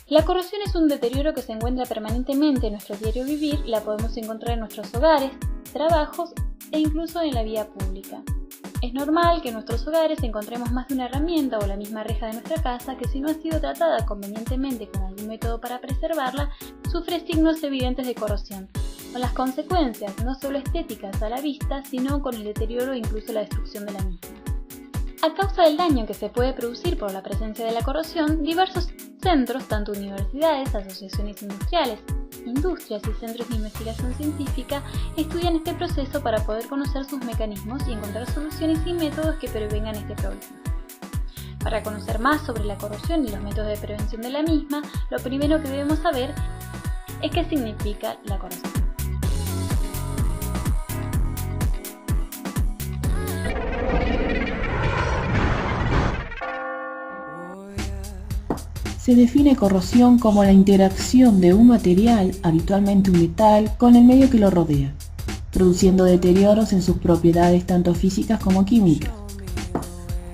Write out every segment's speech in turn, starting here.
La corrosión es un deterioro que se encuentra permanentemente en nuestro diario vivir. La podemos encontrar en nuestros hogares, trabajos e incluso en la vía pública. Es normal que en nuestros hogares encontremos más de una herramienta o la misma reja de nuestra casa que, si no ha sido tratada convenientemente con algún método para preservarla, sufre signos evidentes de corrosión, con las consecuencias no solo estéticas a la vista, sino con el deterioro e incluso la destrucción de la misma. A causa del daño que se puede producir por la presencia de la corrosión, diversos centros, tanto universidades, asociaciones industriales, industrias y centros de investigación científica, estudian este proceso para poder conocer sus mecanismos y encontrar soluciones y métodos que prevengan este problema. Para conocer más sobre la corrosión y los métodos de prevención de la misma, lo primero que debemos saber es qué significa la corrosión. Se define corrosión como la interacción de un material, habitualmente un metal, con el medio que lo rodea, produciendo deterioros en sus propiedades tanto físicas como químicas.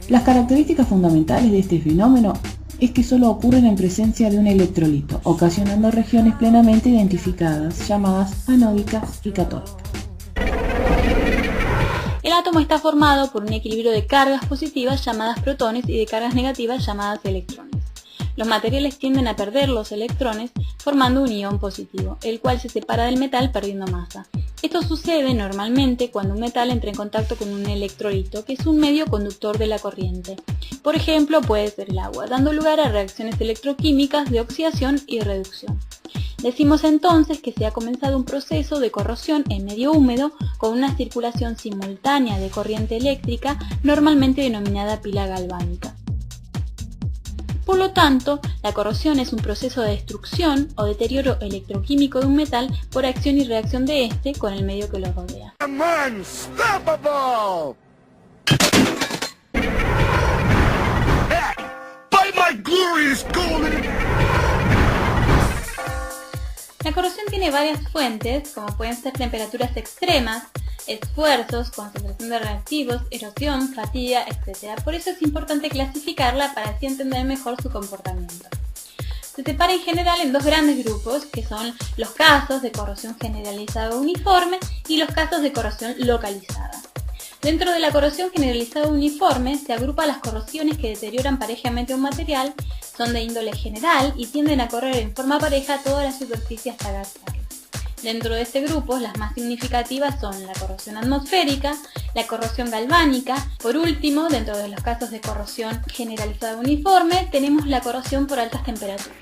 Las características fundamentales de este fenómeno es que solo ocurren en presencia de un electrolito, ocasionando regiones plenamente identificadas, llamadas anódicas y catódicas. El átomo está formado por un equilibrio de cargas positivas llamadas protones y de cargas negativas llamadas electrones. Los materiales tienden a perder los electrones formando un ion positivo, el cual se separa del metal perdiendo masa. Esto sucede normalmente cuando un metal entra en contacto con un electrolito, que es un medio conductor de la corriente. Por ejemplo, puede ser el agua, dando lugar a reacciones electroquímicas de oxidación y reducción. Decimos entonces que se ha comenzado un proceso de corrosión en medio húmedo con una circulación simultánea de corriente eléctrica, normalmente denominada pila galvánica. Por lo tanto, la corrosión es un proceso de destrucción o deterioro electroquímico de un metal por acción y reacción de este con el medio que lo rodea. La corrosión tiene varias fuentes, como pueden ser temperaturas extremas, esfuerzos, concentración de reactivos, erosión, fatiga, etc. Por eso es importante clasificarla para así entender mejor su comportamiento. Se separa en general en dos grandes grupos, que son los casos de corrosión generalizada uniforme y los casos de corrosión localizada. Dentro de la corrosión generalizada uniforme se agrupan las corrosiones que deterioran parejamente un material, son de índole general y tienden a correr en forma pareja toda la superficie hasta gastarla. Dentro de este grupo, las más significativas son la corrosión atmosférica, la corrosión galvánica. Por último, dentro de los casos de corrosión generalizada uniforme, tenemos la corrosión por altas temperaturas.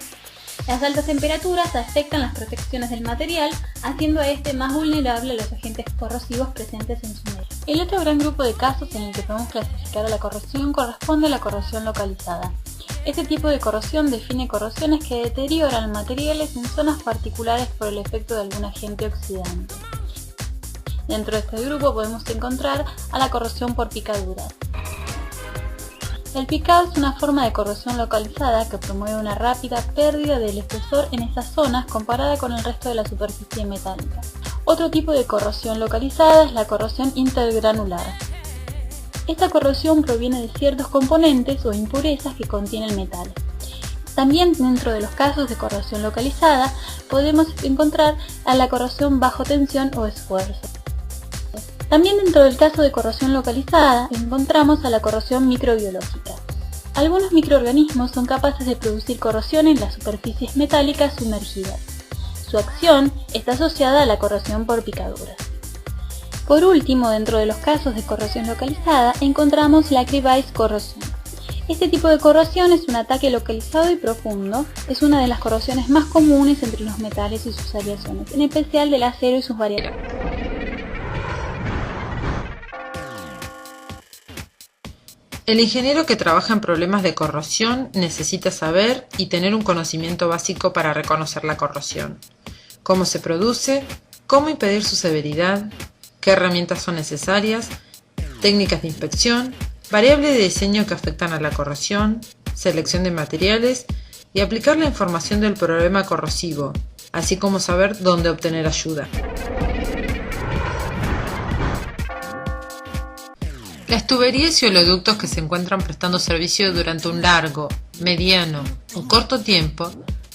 Las altas temperaturas afectan las protecciones del material, haciendo a este más vulnerable a los agentes corrosivos presentes en su medio. El otro gran grupo de casos en el que podemos clasificar a la corrosión corresponde a la corrosión localizada. Este tipo de corrosión define corrosiones que deterioran materiales en zonas particulares por el efecto de algún agente oxidante. Dentro de este grupo podemos encontrar a la corrosión por picaduras. El picado es una forma de corrosión localizada que promueve una rápida pérdida del espesor en estas zonas comparada con el resto de la superficie metálica. Otro tipo de corrosión localizada es la corrosión intergranular. Esta corrosión proviene de ciertos componentes o impurezas que contiene el metal. También dentro de los casos de corrosión localizada podemos encontrar a la corrosión bajo tensión o esfuerzo. También dentro del caso de corrosión localizada encontramos a la corrosión microbiológica. Algunos microorganismos son capaces de producir corrosión en las superficies metálicas sumergidas. Su acción está asociada a la corrosión por picaduras. Por último, dentro de los casos de corrosión localizada, encontramos la crevice corrosión. Este tipo de corrosión es un ataque localizado y profundo, es una de las corrosiones más comunes entre los metales y sus aleaciones, en especial del acero y sus variantes. El ingeniero que trabaja en problemas de corrosión necesita saber y tener un conocimiento básico para reconocer la corrosión, cómo se produce, cómo impedir su severidad, qué herramientas son necesarias, técnicas de inspección, variables de diseño que afectan a la corrosión, selección de materiales y aplicar la información del problema corrosivo, así como saber dónde obtener ayuda. Las tuberías y oleoductos que se encuentran prestando servicio durante un largo, mediano o corto tiempo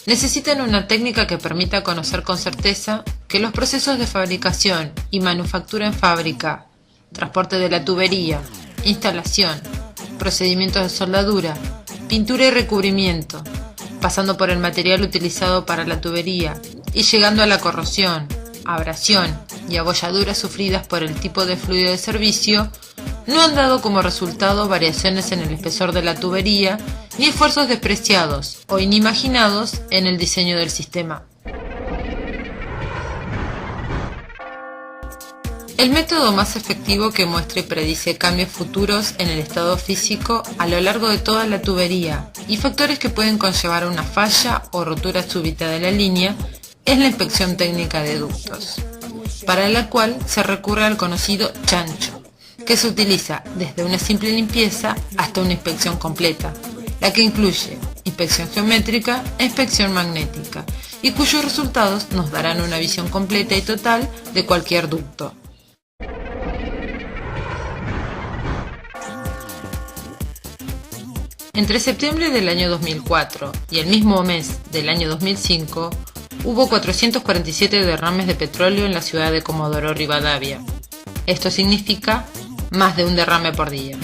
necesitan una técnica que permita conocer con certeza que los procesos de fabricación y manufactura en fábrica, transporte de la tubería, instalación, procedimientos de soldadura, pintura y recubrimiento, pasando por el material utilizado para la tubería y llegando a la corrosión, abrasión y abolladuras sufridas por el tipo de fluido de servicio, no han dado como resultado variaciones en el espesor de la tubería ni esfuerzos despreciados o inimaginados en el diseño del sistema. El método más efectivo que muestra y predice cambios futuros en el estado físico a lo largo de toda la tubería y factores que pueden conllevar a una falla o rotura súbita de la línea es la inspección técnica de ductos, para la cual se recurre al conocido chancho, que se utiliza desde una simple limpieza hasta una inspección completa, la que incluye inspección geométrica e inspección magnética, y cuyos resultados nos darán una visión completa y total de cualquier ducto. Entre septiembre del año 2004 y el mismo mes del año 2005, hubo 447 derrames de petróleo en la ciudad de Comodoro Rivadavia. Esto significa más de un derrame por día.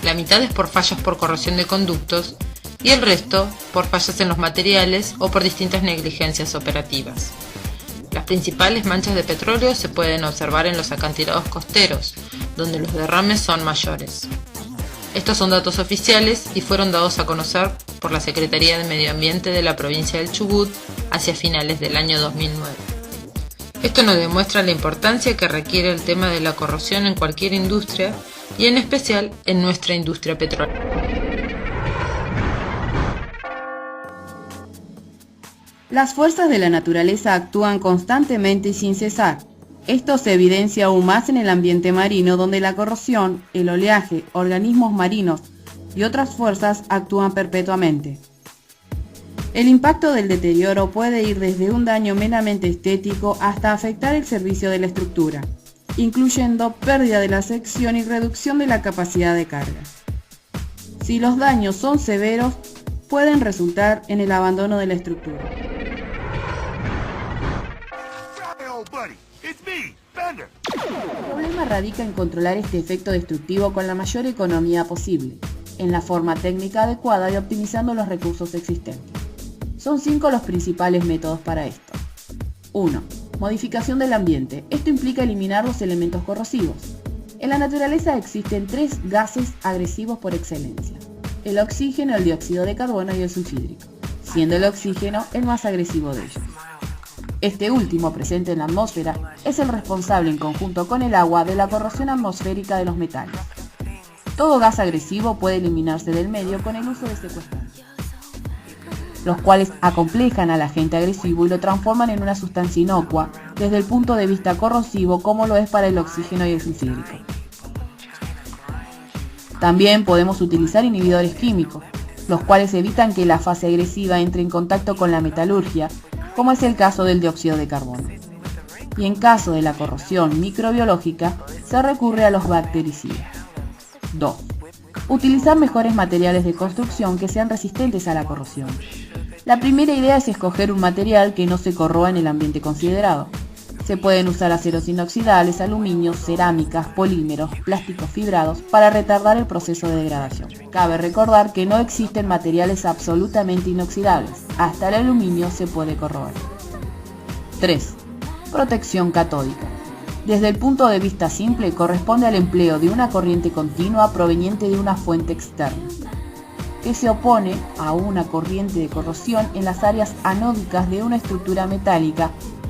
La mitad es por fallas por corrosión de conductos y el resto por fallas en los materiales o por distintas negligencias operativas. Las principales manchas de petróleo se pueden observar en los acantilados costeros, donde los derrames son mayores. Estos son datos oficiales y fueron dados a conocer por la Secretaría de Medio Ambiente de la provincia del Chubut hacia finales del año 2009. Esto nos demuestra la importancia que requiere el tema de la corrosión en cualquier industria y en especial en nuestra industria petrolera. Las fuerzas de la naturaleza actúan constantemente y sin cesar. Esto se evidencia aún más en el ambiente marino, donde la corrosión, el oleaje, organismos marinos y otras fuerzas actúan perpetuamente. El impacto del deterioro puede ir desde un daño meramente estético hasta afectar el servicio de la estructura, incluyendo pérdida de la sección y reducción de la capacidad de carga. Si los daños son severos, pueden resultar en el abandono de la estructura. El problema radica en controlar este efecto destructivo con la mayor economía posible, en la forma técnica adecuada y optimizando los recursos existentes. Son 5 los principales métodos para esto. 1. Modificación del ambiente. Esto implica eliminar los elementos corrosivos. En la naturaleza existen 3 gases agresivos por excelencia: el oxígeno, el dióxido de carbono y el sulfídrico, siendo el oxígeno el más agresivo de ellos. Este último, presente en la atmósfera, es el responsable en conjunto con el agua de la corrosión atmosférica de los metales. Todo gas agresivo puede eliminarse del medio con el uso de secuestrantes, los cuales acomplejan al agente agresivo y lo transforman en una sustancia inocua desde el punto de vista corrosivo, como lo es para el oxígeno y el sulfídrico. También podemos utilizar inhibidores químicos, los cuales evitan que la fase agresiva entre en contacto con la metalurgia, como es el caso del dióxido de carbono. Y en caso de la corrosión microbiológica, se recurre a los bactericidas. 2. Utilizar mejores materiales de construcción que sean resistentes a la corrosión. La primera idea es escoger un material que no se corroa en el ambiente considerado. Se pueden usar aceros inoxidables, aluminio, cerámicas, polímeros, plásticos fibrados para retardar el proceso de degradación. Cabe recordar que no existen materiales absolutamente inoxidables. Hasta el aluminio se puede corroer. 3. Protección catódica. Desde el punto de vista simple, corresponde al empleo de una corriente continua proveniente de una fuente externa, que se opone a una corriente de corrosión en las áreas anódicas de una estructura metálica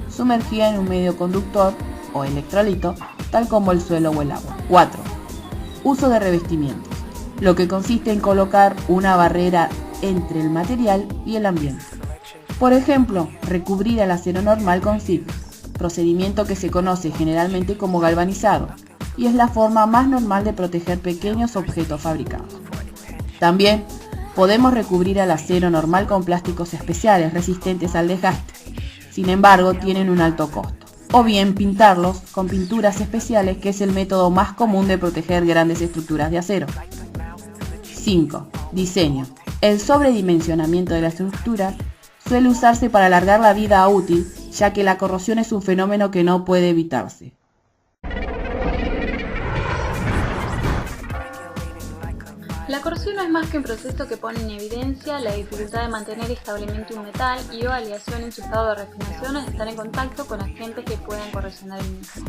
sumergida en un medio conductor o electrolito, tal como el suelo o el agua. 4. Uso de revestimientos, lo que consiste en colocar una barrera entre el material y el ambiente. Por ejemplo, recubrir el acero normal con zinc, procedimiento que se conoce generalmente como galvanizado, y es la forma más normal de proteger pequeños objetos fabricados. También podemos recubrir el acero normal con plásticos especiales resistentes al desgaste. Sin embargo, tienen un alto costo. o bien pintarlos con pinturas especiales, que es el método más común de proteger grandes estructuras de acero. 5. Diseño. El sobredimensionamiento de la estructura suele usarse para alargar la vida útil, ya que la corrosión es un fenómeno que no puede evitarse. La corrosión no es más que un proceso que pone en evidencia la dificultad de mantener establemente un metal y o aleación en su estado de refinación al estar en contacto con agentes que puedan corrosionar el mismo.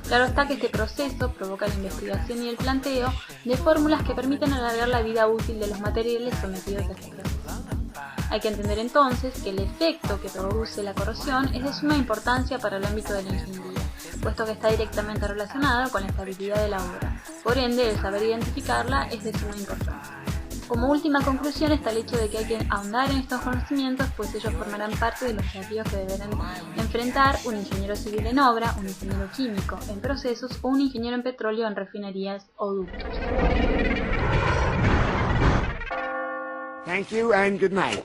Claro está que este proceso provoca la investigación y el planteo de fórmulas que permiten alargar la vida útil de los materiales sometidos a este proceso. Hay que entender entonces que el efecto que produce la corrosión es de suma importancia para el ámbito de la ingeniería, puesto que está directamente relacionado con la estabilidad de la obra. Por ende, el saber identificarla es de suma importancia. Como última conclusión está el hecho de que hay que ahondar en estos conocimientos, pues ellos formarán parte de los desafíos que deberán enfrentar un ingeniero civil en obra, un ingeniero químico en procesos o un ingeniero en petróleo en refinerías o ductos. Thank you and good night.